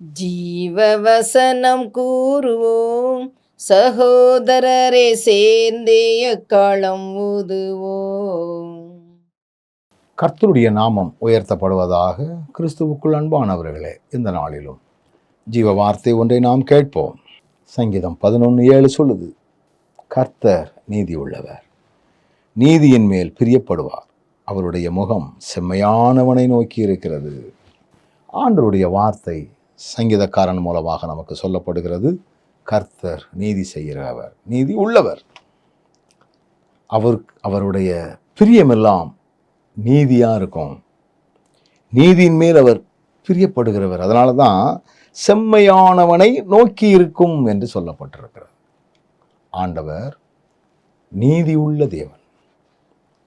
ஜீவவசனம் கூறுவோம், சகோதரரே சேர்ந்தே எக்காலம் ஊதுவோம். கர்த்தருடைய நாமம் உயர்த்தப்படுவதாக. கிறிஸ்துவுக்குள் அன்பானவர்களே, இந்த நாளிலும் ஜீவ வார்த்தை ஒன்றை நாம் கேட்போம். சங்கீதம் 11:7 சொல்லுது, கர்த்தர் நீதி உள்ளவர், நீதியின் மேல் பிரியப்படுவார், அவருடைய முகம் செம்மையானவனை நோக்கி இருக்கிறது. ஆண்டவருடைய வார்த்தை சங்கீதக்காரன் மூலமாக நமக்கு சொல்லப்படுகிறது. கர்த்தர் நீதி செய்கிறவர், நீதி உள்ளவர். அவருடைய பிரியமெல்லாம் நீதியா இருக்கும். நீதியின் மேல் அவர் பிரியப்படுகிறவர். அதனால தான் செம்மையானவனை நோக்கி இருக்கும் என்று சொல்லப்பட்டிருக்கிறது. ஆண்டவர் நீதி உள்ள தேவன்.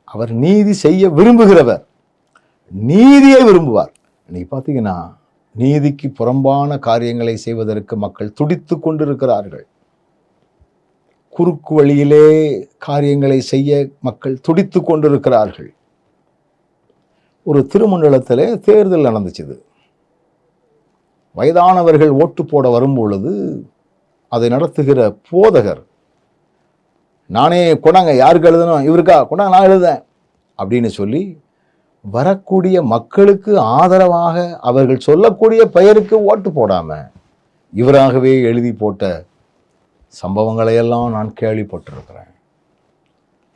அவர் நீதி செய்ய விரும்புகிறவர், நீதியை விரும்புவார். இன்னைக்கு பார்த்தீங்கன்னா, நீதிக்கு புறம்பான காரியங்களை செய்வதற்கு மக்கள் துடித்து கொண்டிருக்கிறார்கள். குறுக்கு வழியிலே காரியங்களை செய்ய மக்கள் துடித்து கொண்டிருக்கிறார்கள். ஒரு திருமண்டலத்திலே தேர்தல் நடந்துச்சுது. வயதானவர்கள் ஓட்டு போட வரும்பொழுது அதை நடத்துகிற போதகர், நானே கொண்டாங்க, யாருக்கு எழுதணும், இவருக்கா கொண்டாங்க, நான் எழுதுறேன் அப்படின்னு சொல்லி வரக்கூடிய மக்களுக்கு ஆதரவாக அவர்கள் சொல்லக்கூடிய பெயருக்கு ஓட்டு போடாம இவராகவே எழுதி போட்ட சம்பவங்களையெல்லாம் நான் கேள்விப்பட்டிருக்கிறேன்.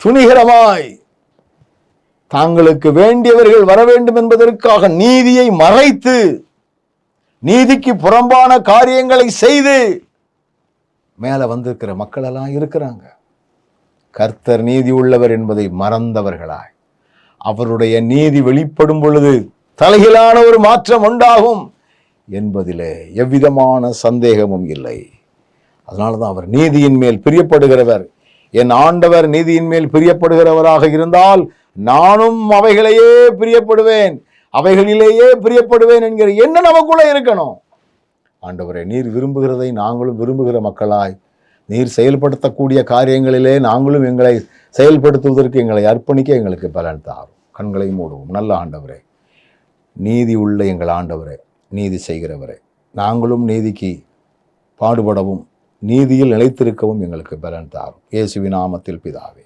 துணிகரமாய் தாங்களுக்கு வேண்டியவர்கள் வர வேண்டும் என்பதற்காக நீதியை மறைத்து, நீதிக்கு புறம்பான காரியங்களை செய்து மேல வந்திருக்கிற மக்கள் எல்லாம் இருக்கிறாங்க. கர்த்தர் நீதி உள்ளவர் என்பதை மறந்தவர்களாய், அவருடைய நீதி வெளிப்படும் பொழுது தலைகீழான ஒரு மாற்றம் உண்டாகும் என்பதிலே எவ்விதமான சந்தேகமும் இல்லை. அதனால்தான் அவர் நீதியின் மேல் பிரியப்படுகிறவர். என் ஆண்டவர் நீதியின் மேல் பிரியப்படுகிறவராக இருந்தால் நானும் அவைகளையே பிரியப்படுவேன், அவைகளிலேயே பிரியப்படுவேன் என்கிற எண்ணம் நமக்குள்ள இருக்கணும். ஆண்டவரே, நீர் விரும்புகிறதை நாங்களும் விரும்புகிற மக்களாய், நீர் செயல்படுத்தக்கூடிய காரியங்களிலே நாங்களும் எங்களை செயல்படுத்துவதற்கு எங்களை அர்ப்பணிக்க எங்களுக்கு பலன் தாரும். கண்களை மூடுவோம். நல்ல ஆண்டவரே, நீதி உள்ள எங்கள் ஆண்டவரே, நீதி செய்கிறவரே, நாங்களும் நீதிக்கு பாடுபடவும் நீதியில் நிலைத்திருக்கவும் எங்களுக்கு பலன் தாரும். இயேசுவின் நாமத்தில் பிதாவே.